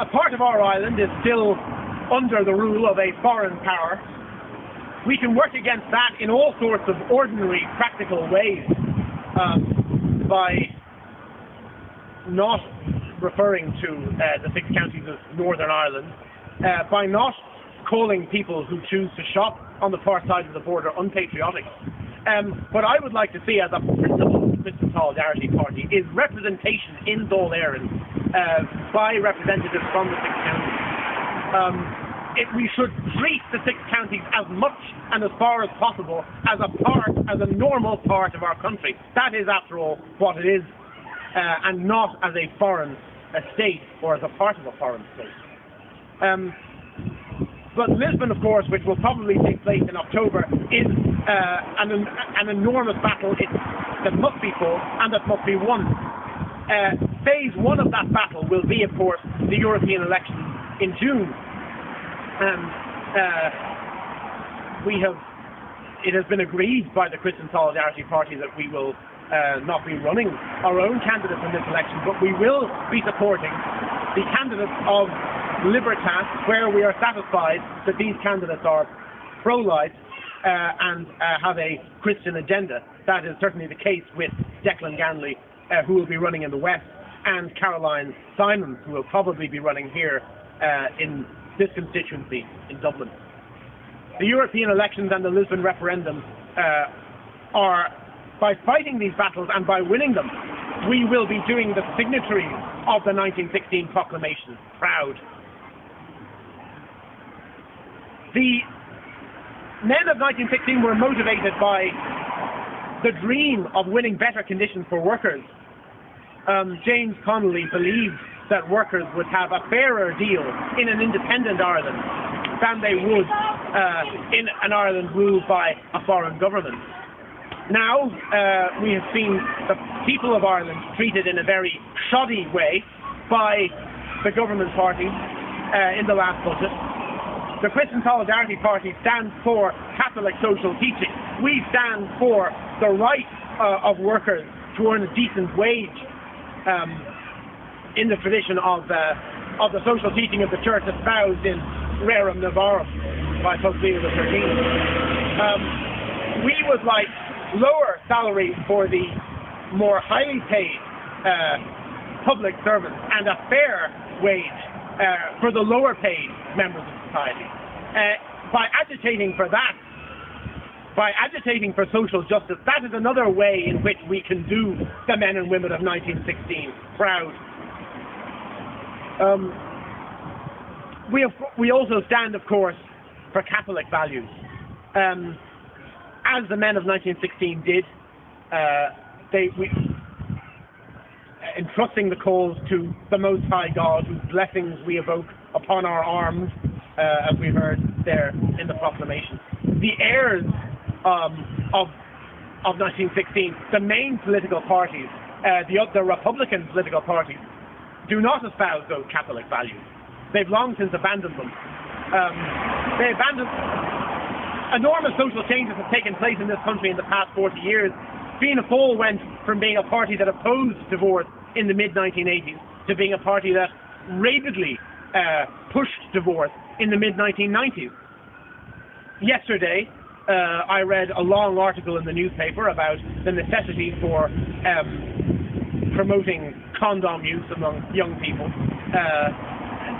A part of our island is still under the rule of a foreign power. We can work against that in all sorts of ordinary, practical ways, by not referring to the 6 counties of Northern Ireland, by not calling people who choose to shop on the far side of the border unpatriotic. What I would like to see as a principle of the Christian Solidarity Party is representation in Dáil Éireann by representatives from the 6 counties. We should treat the 6 counties as much and as far as possible as a normal part of our country. That is, after all, what it is, and not as a foreign state or as a part of a foreign state. But Lisbon, of course, which will probably take place in October, is an enormous battle that must be fought and that must be won. Phase 1 of that battle will be, of course, the European elections in June. It has been agreed by the Christian Solidarity Party that we will not be running our own candidates in this election, but we will be supporting the candidates of Libertas, where we are satisfied that these candidates are pro-life and have a Christian agenda. That is certainly the case with Declan Ganley, who will be running in the West, and Caroline Simons, who will probably be running here in this constituency in Dublin. The European elections and the Lisbon referendum are, by fighting these battles and by winning them, we will be doing the signatories of the 1916 proclamation proud. The men of 1916 were motivated by the dream of winning better conditions for workers. James Connolly believed that workers would have a fairer deal in an independent Ireland than they would in an Ireland ruled by a foreign government. Now, we have seen the people of Ireland treated in a very shoddy way by the government parties in the last budget. The Christian Solidarity Party stands for Catholic social teaching. We stand for the right of workers to earn a decent wage in the tradition of the social teaching of the Church espoused in Rerum Novarum by Pope Leo XIII. We would like lower salaries for the more highly paid public servants and a fair wage for the lower paid members of society. By agitating for that, by agitating for social justice, that is another way in which we can do the men and women of 1916 proud. We also stand, of course, for Catholic values. As the men of 1916 did, entrusting the cause to the Most High God, whose blessings we evoke upon our arms, as we heard there in the proclamation. The heirs of 1916, the main political parties, the Republican political parties, do not espouse those Catholic values. They've long since abandoned them. Enormous social changes have taken place in this country in the past 40 years. Fianna Fáil went from being a party that opposed divorce in the mid-1980s to being a party that rabidly pushed divorce in the mid-1990s. Yesterday, I read a long article in the newspaper about the necessity for promoting condom use among young people.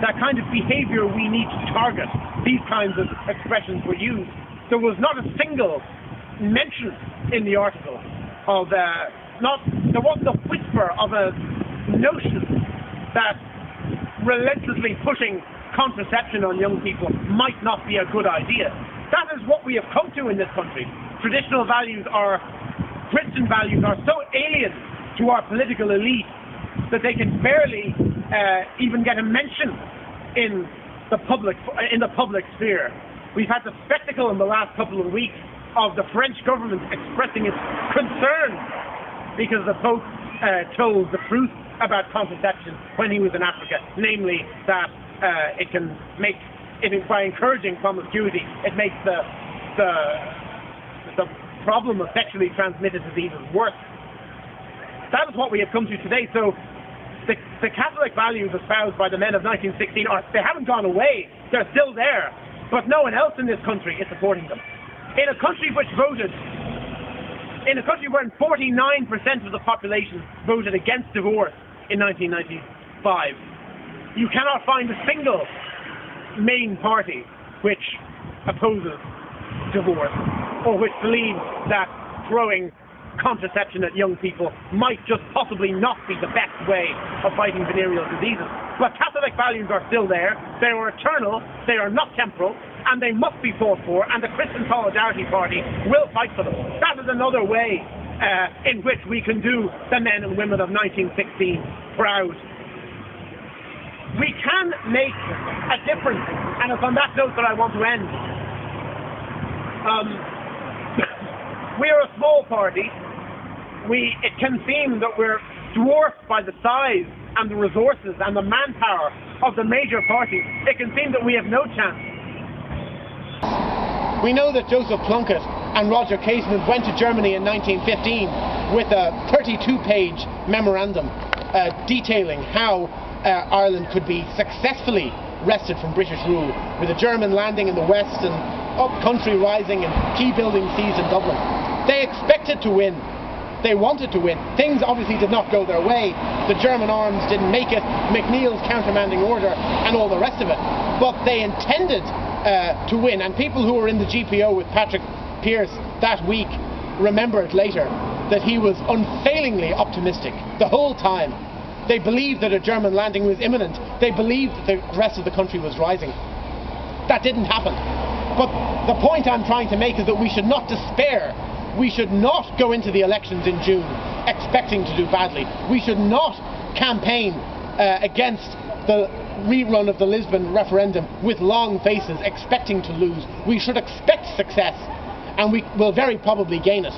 That kind of behavior we need to target. These kinds of expressions were used. There was not a single mention in the article of there wasn't a whisper of a notion that relentlessly pushing contraception on young people might not be a good idea. That is what we have come to in this country. Traditional values, Christian values, are so alien to our political elite that they can barely even get a mention in the public sphere. We've had the spectacle in the last couple of weeks of the French government expressing its concern because the Pope told the truth about contraception when he was in Africa, namely that by encouraging promiscuity, it makes the problem of sexually transmitted diseases worse. That is what we have come to today. So the Catholic values espoused by the men of 1916 they haven't gone away. They're still there, but no one else in this country is supporting them. In a country where 49% of the population voted against divorce in 1995, you cannot find a single main party which opposes divorce or which believes that throwing contraception at young people might just possibly not be the best way of fighting venereal diseases. But Catholic values are still there, they are eternal, they are not temporal, and they must be fought for, and the Christian Solidarity Party will fight for them. That is another way in which we can do the men and women of 1916 proud. We can make a difference, and it's on that note that I want to end. We are a small party. It can seem that we're dwarfed by the size and the resources and the manpower of the major parties. It can seem that we have no chance. We know that Joseph Plunkett and Roger Casement went to Germany in 1915 with a 32-page memorandum detailing how Ireland could be successfully wrested from British rule, with a German landing in the west and up-country rising and key building seized in Dublin. They expected to win. They wanted to win. Things obviously did not go their way. The German arms didn't make it, McNeill's countermanding order and all the rest of it. But they intended to win, and people who were in the GPO with Patrick Pearse that week remembered later that he was unfailingly optimistic the whole time. They believed that a German landing was imminent. They believed that the rest of the country was rising. That didn't happen. But the point I'm trying to make is that we should not despair. We should not go into the elections in June expecting to do badly. We should not campaign against the rerun of the Lisbon referendum with long faces expecting to lose. We should expect success, and we will very probably gain it.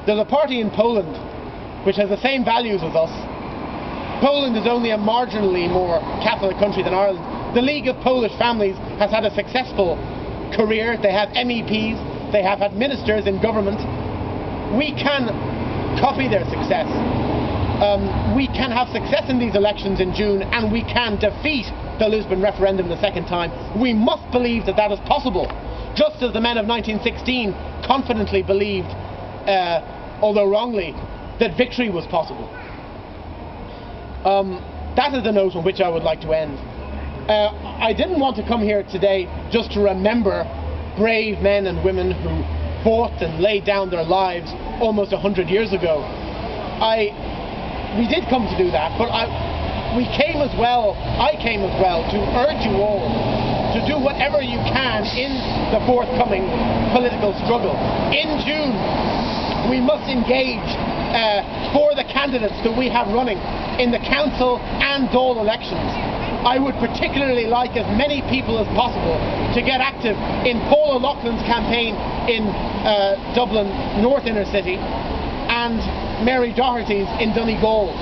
There's a party in Poland which has the same values as us. Poland is only a marginally more Catholic country than Ireland. The League of Polish Families has had a successful career. They have MEPs, they have had ministers in government. We can copy their success. We can have success in these elections in June, and we can defeat the Lisbon referendum the second time. We must believe that that is possible, just as the men of 1916 confidently believed, although wrongly, that victory was possible. That is the note on which I would like to end. I didn't want to come here today just to remember brave men and women who fought and laid down their lives almost 100 years ago. We did come to do that, but I came as well to urge you all to do whatever you can in the forthcoming political struggle. In June, we must engage for the candidates that we have running in the council and Dáil elections. I would particularly like as many people as possible to get active in Paul O'Loughlin's campaign in Dublin North Inner City and Mary Doherty's in Donegal.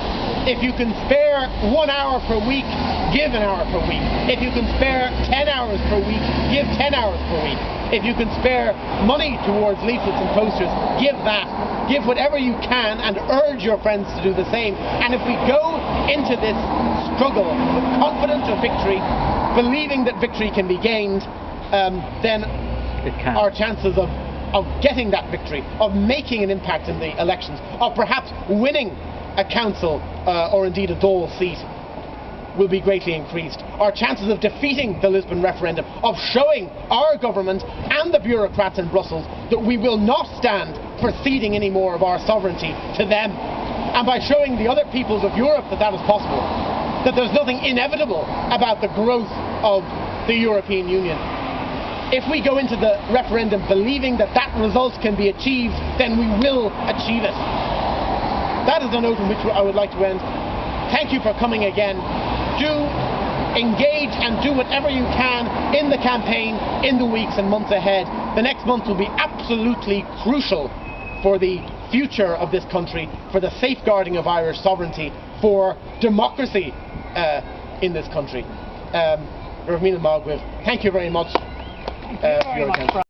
If you can spare 1 hour per week, give an hour per week. If you can spare 10 hours per week, give 10 hours per week. If you can spare money towards leaflets and posters, give that. Give whatever you can and urge your friends to do the same. And if we go into this struggle with confidence of victory, believing that victory can be gained, then our chances of getting that victory, of making an impact in the elections, of perhaps winning a council or indeed a Dáil seat will be greatly increased. Our chances of defeating the Lisbon referendum, of showing our government and the bureaucrats in Brussels that we will not stand for ceding any more of our sovereignty to them, and by showing the other peoples of Europe that that is possible, that there's nothing inevitable about the growth of the European Union. If we go into the referendum believing that that result can be achieved, then we will achieve it. That is the note on which I would like to end. Thank you for coming again. Do engage and do whatever you can in the campaign in the weeks and months ahead. The next month will be absolutely crucial for the future of this country, for the safeguarding of Irish sovereignty, for democracy in this country. Thank you very much for your attention.